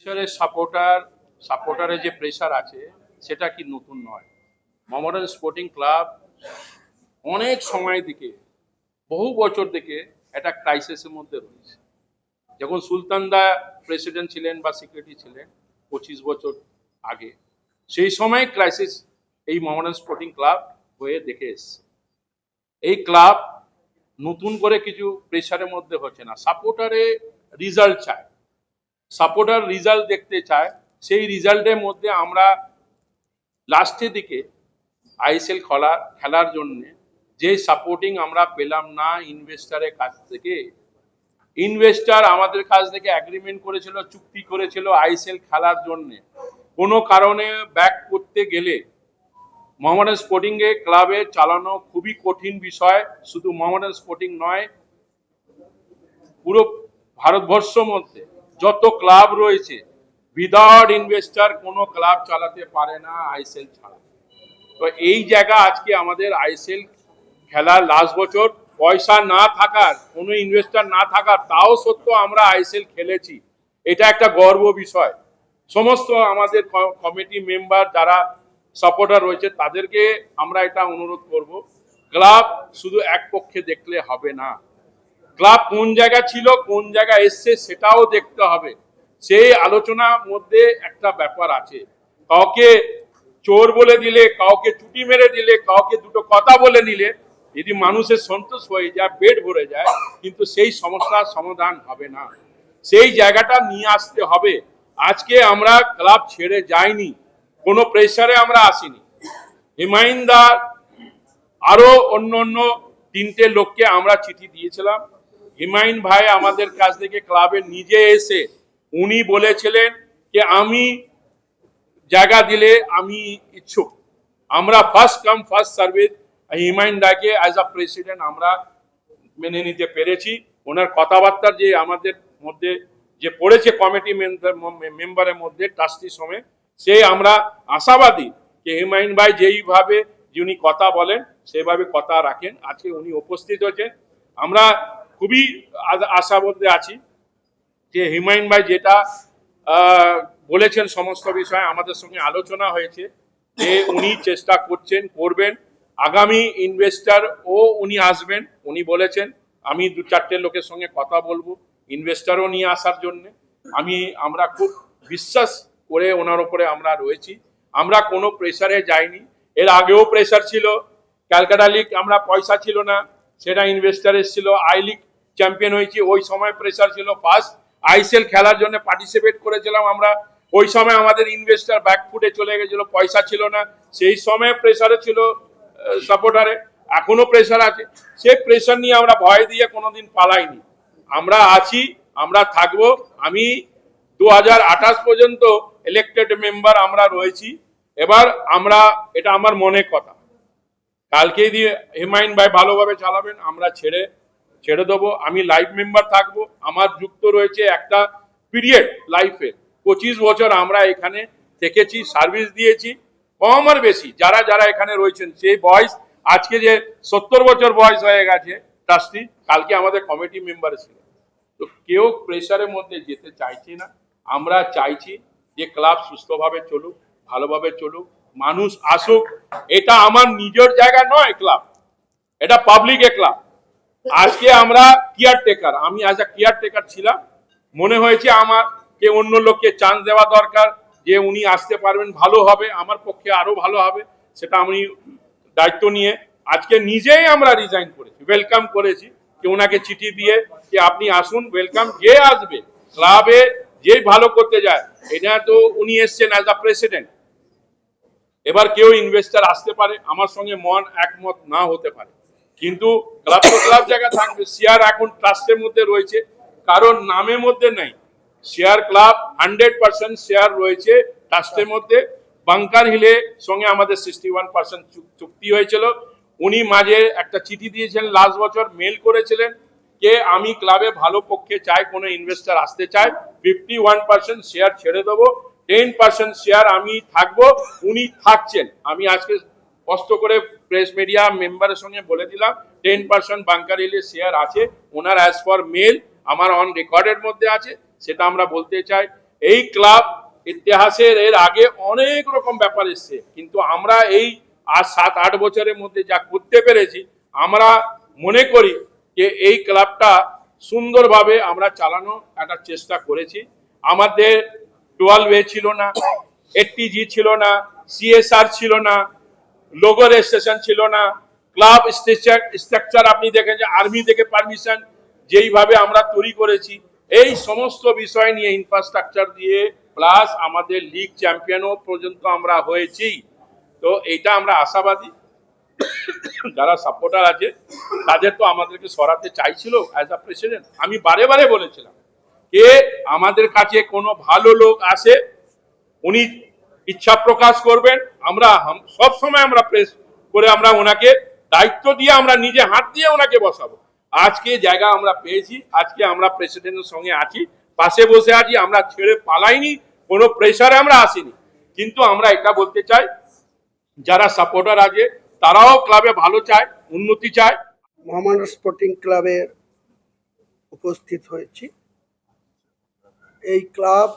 প্রেসারের সাপোর্টারের যে প্রেসার আছে সেটা কি নতুন নয়। মোহামেডান স্পোর্টিং ক্লাব অনেক সময় থেকে, বহু বছর থেকে একটা ক্রাইসিসের মধ্যে রয়েছে। যখন সুলতান দা প্রেসিডেন্ট ছিলেন বা সেক্রেটারি ছিলেন 25 বছর আগে, সেই সময় ক্রাইসিস এই মোহামেডান স্পোর্টিং ক্লাব হয়ে দেখে এসছে। এই ক্লাব নতুন করে কিছু প্রেসারের মধ্যে হচ্ছে না, সাপোর্টারে রেজাল্ট চায়, সাপোর্টার রেজাল্ট দেখতে চায়। সেই রেজাল্টের মধ্যে আমরা লাস্টের দিকে আইএসএল খেলার জন্য যে সাপোর্টিং আমরা পেলাম না ইনভেস্টারের কাছ থেকে। ইনভেস্টার আমাদের কাছ থেকে এগ্রিমেন্ট করেছিল, চুক্তি করেছিল আইএসএল খেলার জন্য। কোনো কারণে ব্যাক করতে গেলে মোহামেডান স্পোর্টিং ক্লাবে চালানো খুবই কঠিন বিষয়। শুধু মোহামেডান স্পোর্টিং নয়, পুরো ভারতবর্ষের মধ্যে যত ক্লাব রয়েছে, উইদাউট ইনভেস্টার কোনো ক্লাব চালাতে পারে না আইএসএল ছাড়া। তো এই জায়গা আজকে আমাদের আইএসএল খেলার লাস্ট বছর পয়সা না থাকার, কোনো ইনভেস্টার না থাকার, তাও সত্ত্বেও আমরা আইএসএল খেলেছি। এটা একটা গর্ব বিষয়। সমস্ত আমাদের কমিটি মেম্বার যারা সাপোর্টার রয়েছে তাদেরকে আমরা এটা অনুরোধ করব, ক্লাব শুধু এক পক্ষে দেখলে হবে না, ক্লাব কোন জায়গা ছিল কোন জায়গা এসছে সেটাও দেখতে হবে। সেই আলোচনার মধ্যে একটা ব্যাপার আছে, কাউকে চোর বলে দিলে, কাউকে চুটি মেরে দিলে, কাউকে দুটো কথা বলে নিলে যদি মানুষের সন্তোষ হয়ে যায়, পেট ভরে যায়, কিন্তু সেই সমস্যার সমাধান হবে না। সেই জায়গাটা নিয়ে আসতে হবে। আজকে আমরা ক্লাব ছেড়ে যাইনি, কোনো প্রেসারে আমরা আসিনি। হিমাইনদার আরো অন্য 3টে লোককে আমরা চিঠি দিয়েছিলাম। হিমাইন ভাই আমাদের কাছ থেকে ক্লাবে নিজে এসে উনি বলেছিলেন যে আমি জায়গা দিলে আমি ইচ্ছুক। আমরা ফার্স্ট কাম ফার্স্ট সার্ভিস হিমাইন দাকে অ্যাজ আ প্রেসিডেন্ট আমরা মেনে নিতে পেরেছি। ওনার কথাবার্তার যে আমাদের মধ্যে যে পড়েছে কমিটি মেম্বারের মধ্যে ট্রাস্টি সময়, সেই আমরা আশাবাদী যে হিমাইন ভাই যেইভাবে যিনি কথা বলেন সেভাবে কথা রাখেন। আজকে উনি উপস্থিত হয়েছেন, আমরা খুবই আশাবাদী আছি যে হিমাইন ভাই যেটা বলেছেন সমস্ত বিষয়ে আমাদের সঙ্গে আলোচনা হয়েছে, যে উনি চেষ্টা করবেন আগামী ইনভেস্টার ও উনি আসবেন। উনি বলেছেন আমি 2-4টে লোকের সঙ্গে কথা বলবো ইনভেস্টারও নিয়ে আসার জন্য। আমরা খুব বিশ্বাস করে ওনার উপরে আমরা রয়েছি। আমরা কোনো প্রেসারে যাইনি। এর আগেও প্রেসার ছিল, ক্যালকাটা লিগ আমরা পয়সা ছিল না, সেটা ইনভেস্টার এসেছিল। আই লিগ চ্যাম্পিয়ন হয়েছি, ওই সময় প্রেসার ছিল। ফার্স্ট আইএসএল খেলার জন্য পার্টিসিপেট করেছিলাম আমরা, ওই সময় আমাদের ইনভেস্টার ব্যাকফুটে চলে গেছিল, পয়সা ছিল না। সেই সময় প্রেসারে ছিল সাপোর্টারে, এখনো প্রেসার আছে। সেই প্রেসার নিয়ে আমরা ভয় দিয়ে কোনোদিন পালাইনি। আমরা আছি, আমরা থাকবো। আমি 2028 পর্যন্ত ইলেক্টেড মেম্বার আমরা রয়েছি। এবার আমরা, এটা আমার মনে কথা, কালকে দিয়ে হিমাইন ভাই ভালোভাবে চালাবেন, আমরা ছেড়ে দেবো। আমি লাইফ মেম্বার থাকবো। আমার যুক্ত রয়েছে একটা পিরিয়ড লাইফে, 25 বছর আমরা এখানে থেকেছি, সার্ভিস দিয়েছি, কম আর বেশি যারা যারা এখানে রয়েছেন সেই বয়স আজকে যে 70 বছর বয়স হয়ে গেছে ট্রাস্টি, কালকে আমাদের কমিটি মেম্বার ছিল। তো কেউ প্রেসারের মধ্যে যেতে চাইছি না। আমরা চাইছি যে ক্লাব সুস্থভাবে চলুক, ভালোভাবে চলুক, মানুষ আসুক। এটা আমার নিজের জায়গা নয় ক্লাব, এটা পাবলিকের ক্লাব। আজকে আমরা কেয়ারটেকার, আমি অ্যাজ আ কেয়ারটেকার ছিলাম। মনে হয়েছে আমার যে অন্য লোককে চান্স দেওয়া দরকার, যে উনি আসতে পারবেন, ভালো হবে, আমার পক্ষে আরো ভালো হবে। সেটা আমি দায়িত্ব নিয়ে আজকে নিজেই আমরা রিজাইন করেছি, ওয়েলকাম করেছি, যে ওনাকে চিঠি দিয়ে যে আপনি আসুন, ওয়েলকাম। যে আসবে ক্লাবে, যে ভালো করতে যায়, এটা তো উনি এসছেন অ্যাজ আ প্রেসিডেন্ট। এবার কেউ ইনভেস্টার আসতে পারে, আমার সঙ্গে মন একমত না হতে পারে, কিন্তু ক্লাব তো ক্লাব জায়গা থাকবে। শেয়ার এখন ট্রাস্টের মধ্যে রয়েছে, কারণ নামের মধ্যে নাই। শেয়ার ক্লাব 100% শেয়ার রয়েছে ট্রাস্টের মধ্যে। বাংকার হিলে সঙ্গে আমাদের 61% চুক্তি হয়েছিল। উনি মাঝে একটা চিঠি দিয়েছেন, লাস্ট বছর মেল করেছিলেন যে আমি ক্লাবে ভালো পক্ষে চাই, কোনো ইনভেস্টার আসতে চায়, 51% শেয়ার ছেড়ে দেবো, 10% শেয়ার আমি থাকবো। উনি থাকছেন। আমি আজকে কষ্ট করে প্রেস মিডিয়া মেম্বারের সঙ্গে বলে দিলাম 10% বাংকার হিলের শেয়ার আছে ওনার, অ্যাজ ফর মেল আমার অন রেকর্ডের মধ্যে আছে, সেটা আমরা বলতে চাই। এই ক্লাব ইতিহাসের এর আগে অনেক রকম ব্যাপার এসছে, কিন্তু আমরা এই আজ 7-8 বছরের মধ্যে যা করতে পেরেছি, আমরা মনে করি যে এই ক্লাবটা সুন্দরভাবে আমরা চালানো একটা চেষ্টা করেছি। আমাদের 12A ছিল না, 80G ছিল না, CSR ছিল না, লোগো রেজিস্ট্রেশন ছিল না, ক্লাব স্ট্রাকচার আপনি দেখেন যে আর্মি থেকে পারমিশন যেইভাবে আমরা তৈরি করেছি, এই সমস্ত বিষয় নিয়ে ইনফ্রাস্ট্রাকচার দিয়ে প্লাস আমাদের লিগ চ্যাম্পিয়নও পর্যন্ত আমরা হয়েছি। তো এইটা আমরা আশাবাদী। যারা সাপোর্টার আছে তাদের তো আমাদেরকে সরাতে চাইছিল অ্যাজ আ প্রেসিডেন্ট। আমি বারে বারে বলেছিলাম যে আমাদের কাছে কোনো ভালো লোক আসে, উনি ইচ্ছা প্রকাশ করবেন, আমরা সব সময় আমরা প্রেস করে আমরা ওনাকে দায়িত্ব দিয়ে আমরা নিজে হাত দিয়ে ওনাকে বসাবো। আজকে জায়গা আমরা পেয়েছি, আজকে আমরা প্রেসিডেন্টের সঙ্গে আছি, পাশে বসে আছি, আমরা ছেড়ে পালাইনি, কোনো প্রেসারে আমরা আসিনি। কিন্তু আমরা এটা বলতে চাই, যারা সাপোর্টার আছে তারাও ক্লাবে ভালো চায়, উন্নতি চায়। মোহামেডান স্পোর্টিং ক্লাবের উপস্থিত হয়েছি। এই ক্লাব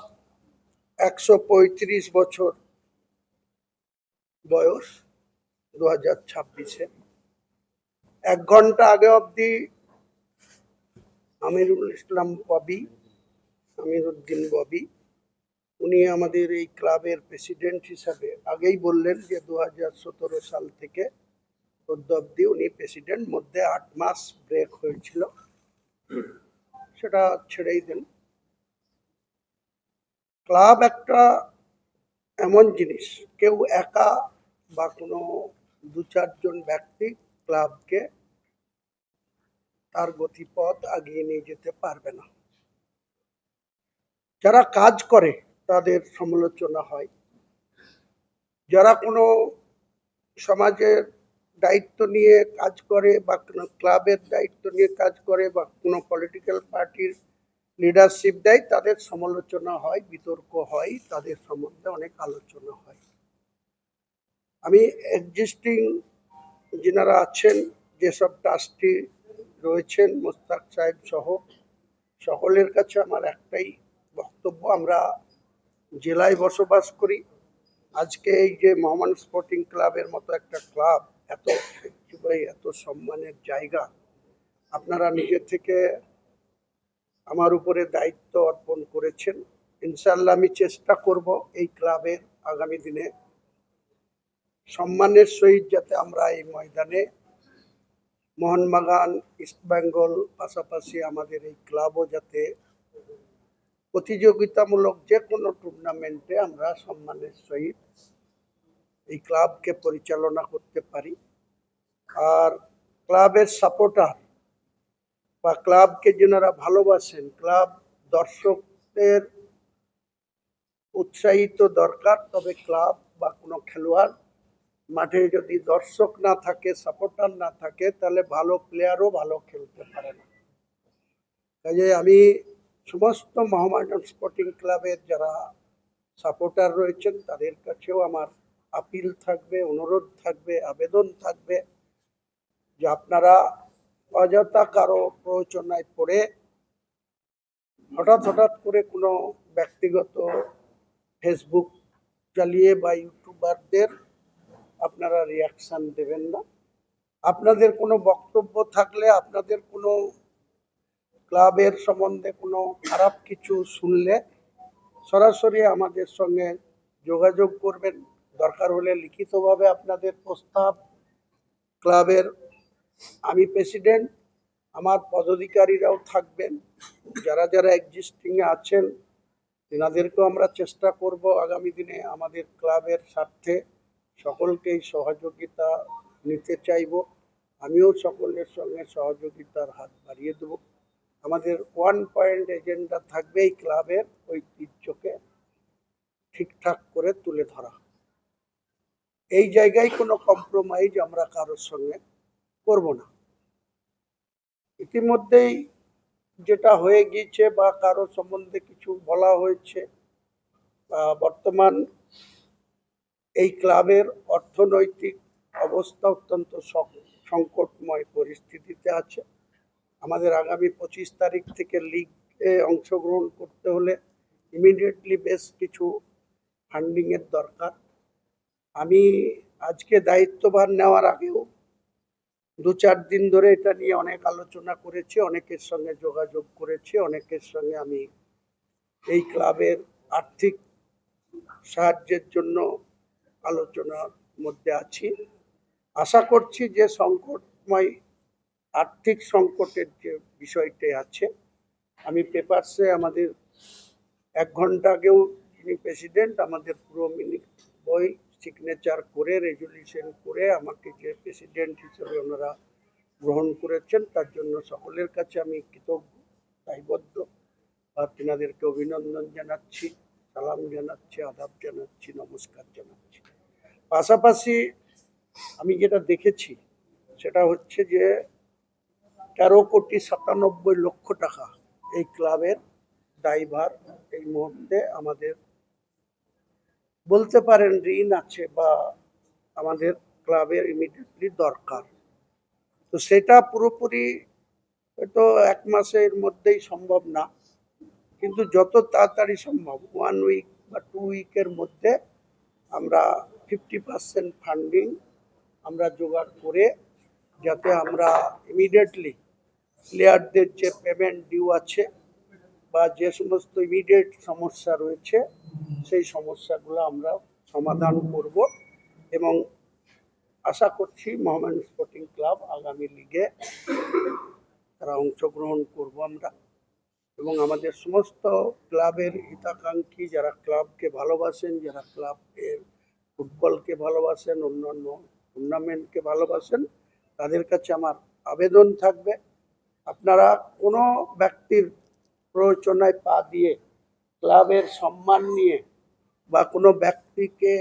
135 বছর বয়স 2026-এ। 1 ঘন্টা আগে অবধি আমিরুদ্দিন ববি উনি আমাদের এই ক্লাবের প্রেসিডেন্ট হিসাবে আগেই বললেন যে 2017 সাল থেকে অবধি উনি প্রেসিডেন্ট, মধ্যে 8 মাস ব্রেক হয়েছিল, সেটা ছেড়েই দেন। ক্লাব একটা এমন জিনিস, কেউ একা বা কোনো 2-4 জন ব্যক্তি ক্লাবকে তার গতিপথ আগিয়ে নিয়ে যেতে পারবে না। যারা কাজ করে তাদের সমালোচনা হয়, যারা কোনো সমাজের দায়িত্ব নিয়ে কাজ করে বা কোনো ক্লাবের দায়িত্ব নিয়ে কাজ করে বা কোনো পলিটিক্যাল পার্টির লিডারশিপ দেয়, তাদের সমালোচনা হয়, বিতর্ক হয়, তাদের সম্বন্ধে অনেক আলোচনা হয়। আমি এক্সিস্টিং যিনারা আছেন, যেসব ট্রাস্টি রয়েছেন, মোস্তাক সাহেব সহ সকলের কাছে আমার একটাই বক্তব্য, আমরা জেলায় বসবাস করি। আজকে এই যে মোহামেডান স্পোর্টিং ক্লাবের মতো একটা ক্লাব, এত এত সম্মানের জায়গা, আপনারা নিজে থেকে আমার উপরে দায়িত্ব অর্পণ করেছেন। ইনশাআল্লাহ আমি চেষ্টা করব এই ক্লাবের আগামী দিনে সম্মানের সহিত যাতে আমরা এই ময়দানে মোহনবাগান, ইস্টবেঙ্গল, পাশাপাশি আমাদের এই ক্লাবও যাতে প্রতিযোগিতামূলক যে কোনো টুর্নামেন্টে আমরা সম্মানের সহিত এই ক্লাবকে পরিচালনা করতে পারি। আর ক্লাবের সাপোর্টার বা ক্লাবকে যারা ভালোবাসেন, ক্লাব দর্শকদের উৎসাহিত দরকার। তবে ক্লাব বা কোনো খেলোয়াড় মাঠে যদি দর্শক না থাকে, সাপোর্টার না থাকে, তাহলে ভালো প্লেয়ারও ভালো খেলতে পারে না। কাজে আমি সমস্ত মোহামেডান স্পোর্টিং ক্লাবের যারা সাপোর্টার রয়েছেন তাদের কাছেও আমার আপিল থাকবে, অনুরোধ থাকবে, আবেদন থাকবে যে আপনারা অযথা কারো প্ররোচনায় পড়ে হঠাৎ করে কোনো ব্যক্তিগত ফেসবুক চালিয়ে বা ইউটিউবারদের আপনারা রিয়াকশন দেবেন না। আপনাদের কোনো বক্তব্য থাকলে, আপনাদের কোনো ক্লাবের সম্বন্ধে কোনো খারাপ কিছু শুনলে সরাসরি আমাদের সঙ্গে যোগাযোগ করবেন। দরকার হলে লিখিতভাবে আপনাদের প্রস্তাব, ক্লাবের আমি প্রেসিডেন্ট, আমার পদাধিকারীরাও থাকবেন, যারা যারা এক্সিস্টিংয়ে আছেন তেনাদেরকেও আমরা চেষ্টা করব আগামী দিনে আমাদের ক্লাবের স্বার্থে সকলকেই সহযোগিতা নিতে চাইব। আমিও সকলের সঙ্গে সহযোগিতার হাত বাড়িয়ে দেব। আমাদের 1 পয়েন্ট এজেন্ডা থাকবে এই ক্লাবের ঐতিহ্যকে ঠিকঠাক করে তুলে ধরা। এই জায়গায় কোনো কম্প্রোমাইজ আমরা কারোর সঙ্গে করব না। ইতিমধ্যেই যেটা হয়ে গিয়েছে বা কারো সম্বন্ধে কিছু বলা হয়েছে, বর্তমান এই ক্লাবের অর্থনৈতিক অবস্থা অত্যন্ত সংকটময় পরিস্থিতিতে আছে। আমাদের আগামী 25 তারিখ থেকে লিগে অংশগ্রহণ করতে হলে ইমিডিয়েটলি বেশ কিছু ফান্ডিংয়ের দরকার। আমি আজকে দায়িত্বভার নেওয়ার আগেও 2-4 দিন ধরে এটা নিয়ে অনেক আলোচনা করেছি, অনেকের সঙ্গে যোগাযোগ করেছি, অনেকের সঙ্গে আমি এই ক্লাবের আর্থিক সাহায্যের জন্য আলোচনার মধ্যে আছি। আশা করছি যে সংকটময় আর্থিক সংকটের যে বিষয়টি আছে, আমি পেপারসে আমাদের 1 ঘন্টা আগেও যিনি প্রেসিডেন্ট আমাদের পুরো মিনিট বই সিগনেচার করে রেজলিউশন করে আমাকে যে প্রেসিডেন্ট হিসেবে ওনারা গ্রহণ করেছেন তার জন্য সকলের কাছে আমি কৃতজ্ঞ, দায়বদ্ধ। আর তেনাদেরকে অভিনন্দন জানাচ্ছি, সালাম জানাচ্ছি, আদাব জানাচ্ছি, নমস্কার জানাচ্ছি। পাশাপাশি আমি যেটা দেখেছি সেটা হচ্ছে যে 13,97,00,000 টাকা এই ক্লাবের দায়ভার এই মুহূর্তে আমাদের বলতে পারেন ঋণ আছে বা আমাদের ক্লাবের ইমিডিয়েটলি দরকার। তো সেটা পুরোপুরি হয়তো 1 মাসের মধ্যেই সম্ভব না, কিন্তু যত তাড়াতাড়ি সম্ভব 1 উইক বা 2 উইকের মধ্যে আমরা 50% ফান্ডিং আমরা জোগাড় করে যাতে আমরা ইমিডিয়েটলি প্লেয়ারদের যে পেমেন্ট ডিউ আছে বা যে সমস্ত ইমিডিয়েট সমস্যা রয়েছে সেই সমস্যাগুলো আমরা সমাধান করব এবং আশা করছি মোহামেডান স্পোর্টিং ক্লাব আগামী লিগে তারা অংশগ্রহণ করব আমরা এবং আমাদের সমস্ত ক্লাবের হিতাকাঙ্ক্ষী যারা ক্লাবকে ভালোবাসেন, যারা ক্লাবের ফুটবলকে ভালোবাসেন, অন্যান্য টুর্নামেন্টকে ভালোবাসেন, তাদের কাছে আমার আবেদন থাকবে আপনারা কোনো ব্যক্তির প্ররোচনায় পা দিয়ে ক্লাবের সম্মান নিয়ে বা কোনো ব্যক্তিকে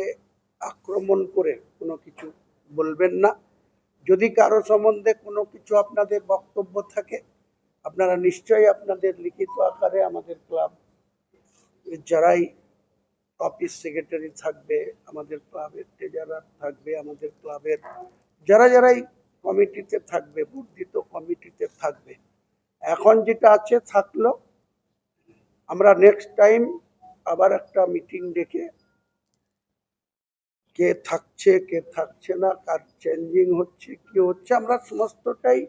আক্রমণ করে কোনো কিছু বলবেন না। যদি কারো সম্বন্ধে কোনো কিছু আপনাদের বক্তব্য থাকে আপনারা নিশ্চয়ই আপনাদের লিখিত আকারে আমাদের ক্লাব যারাই অফিস সেক্রেটারি থাকবে, আমাদের ক্লাবের ট্রেজারার থাকবে, আমাদের ক্লাবের যারাই কমিটিতে থাকবে, বর্ধিত কমিটিতে থাকবে, এখন যেটা আছে থাকলো, আমরা নেক্সট টাইম আবার একটা মিটিং ডেকে কে থাকছে কে থাকছে না, কার চেঞ্জিং হচ্ছে কি হচ্ছে, আমরা সমস্তটাই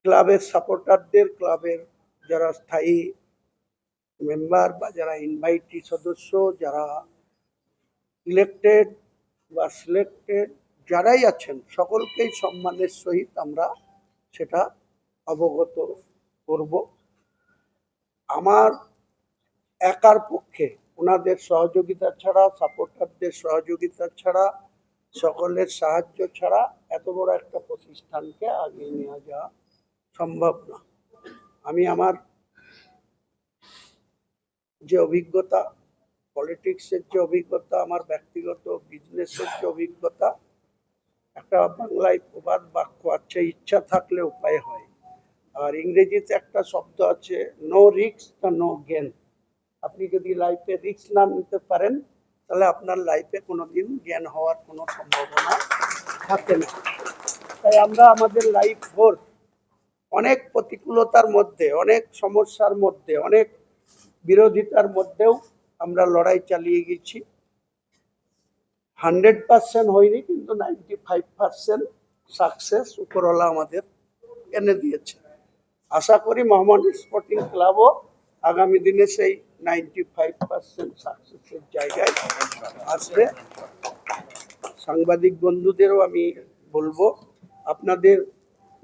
ক্লাবের সাপোর্টারদের, ক্লাবের যারা স্থায়ী মেম্বার বা যারা ইনভাইটি সদস্য, যারা ইলেক্টেড বা সিলেক্টেড যারাই আছেন সকলকেই সম্মানের সহিত আমরা সেটা অবগত করব। আমার একার পক্ষে ওনাদের সহযোগিতা ছাড়া, সাপোর্টারদের সহযোগিতা ছাড়া, সকলের সাহায্য ছাড়া এত বড় একটা প্রতিষ্ঠানকে আগিয়ে নেওয়া যাওয়া সম্ভব না। আমি আমার যে অভিজ্ঞতা, পলিটিক্সের যে অভিজ্ঞতা, আমার ব্যক্তিগত বিজনেসের যে অভিজ্ঞতা, একটা বাংলায় প্রবাদ বাক্য আছে, ইচ্ছা থাকলে উপায় হয়। আর ইংরেজিতে একটা শব্দ আছে, নো রিস্ক নো গেন। আপনি যদি লাইফে রিস্ক না নিতে পারেন তাহলে আপনার লাইফে কোনোদিন জ্ঞান হওয়ার কোনো সম্ভাবনা থাকে না। তাই আমরা আমাদের লাইফ ভোর অনেক প্রতিকূলতার মধ্যে, অনেক সমস্যার মধ্যে, অনেক বিরোধিতার মধ্যেও আমরা লড়াই চালিয়ে গেছি। 100% হয়নি, কিন্তু 95% সাকসেস উপরওয়ালা আমাদের এনে দিয়েছে। আশা করি মোহামেডান স্পোর্টিং ক্লাবও আগামী দিনে সেই 95% সাকসেসের জায়গায় আসবে। সাংবাদিক বন্ধুদেরও আমি বলবো, আপনাদের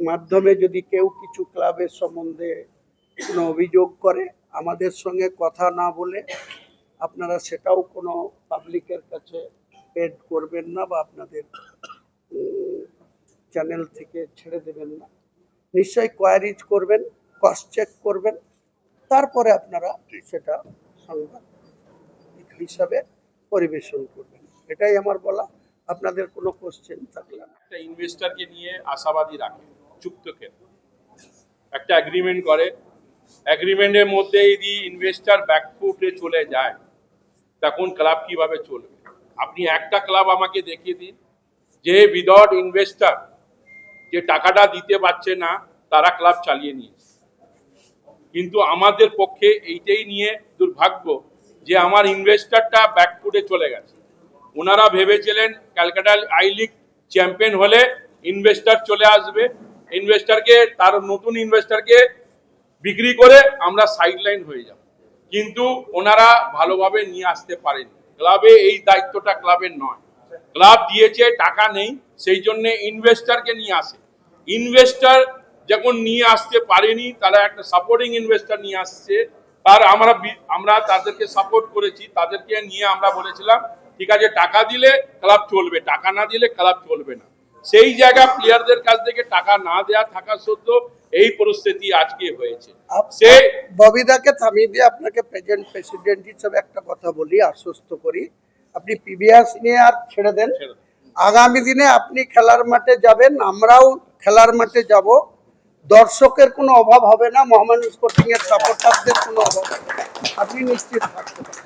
মাধ্যমে যদি কেউ কিছু ক্লাবের সম্বন্ধে কোনো অভিযোগ করে আমাদের সঙ্গে কথা না বলে আপনারা সেটাও কোনো পাবলিকের কাছে পেড করবেন না বা আপনাদের চ্যানেল থেকে ছেড়ে দেবেন না। নিশ্চয়ই কোয়ারিজ করবেন, ক্রস চেক করবেন, তারপরে আপনারা সেটা সংবাদ হিসাবে পরিবেশন করবেন। এটাই আমার বলা। আপনাদের কোনো কোশ্চেন থাকলে একটা ইনভেস্টরকে নিয়ে আশাবাদী রাখে, চুক্তকে একটা এগ্রিমেন্ট করে, এগ্রিমেন্টের মধ্যে যদি ইনভেস্টর ব্যাকফুটে চলে যায় তখন ক্লাব কিভাবে চলবে? আপনি একটা ক্লাব আমাকে দেখিয়ে দিন যে উইদাউট ইনভেস্টর যে টাকাটা দিতে পারছে না তারা ক্লাব চালিয়ে নিয়েছে। কিন্তু আমাদের পক্ষে এইটাই নিয়ে দুর্ভাগ্য যে আমার ইনভেস্টরটা ব্যাকফুটে চলে গেছে। ওনারা ভেবেছিলেন ক্যালকাটা আই লিগ চ্যাম্পিয়ন হলে ইনভেস্টর চলে আসবে, ইনভেস্টরকে তার নতুন ইনভেস্টরকে বিক্রি করে আমরা সাইডলাইন হয়ে যাব, কিন্তু ওনারা ভালোভাবে নিয়ে আসতে পারেনি। ক্লাবে এই দায়িত্বটা ক্লাবের নয়, ক্লাব দিয়েছে টাকা নেই, সেই জন্য ইনভেস্টরকে নিয়ে আসে। ইনভেস্টর যখন নিয়ে আসতে পারেনি, তারা একটা সাপোর্টিং ইনভেস্টর নিয়ে আসছে, তার আমরা তাদেরকে সাপোর্ট করেছি, তাদেরকে নিয়ে আমরা বলেছিলাম ঠিক আছে টাকা দিলে ক্লাব চলবে, টাকা না দিলে ক্লাব চলবে না। সেই জায়গা প্লেয়ারদের কাছ থেকে টাকা না দেওয়া থাকা সত্ত্বেও এই পরিস্থিতি আজকে হয়েছে। সে ববিদাকে থামিয়ে দিয়ে আপনাকে প্রেসিডেন্ট হিসেবে একটা কথা বলি, আশ্বস্ত করি, আপনি পিবিএস নিয়ে আর ছেড়ে দেন। আগামী দিনে আপনি খেলার মাঠে যাবেন, আমরাও খেলার মাঠে যাব, দর্শকের কোনো অভাব হবে না, মোহামেডান স্পোর্টিং এর সাপোর্টারদের কোনো অভাব হবে না, আপনি নিশ্চিত থাকতে পারেন।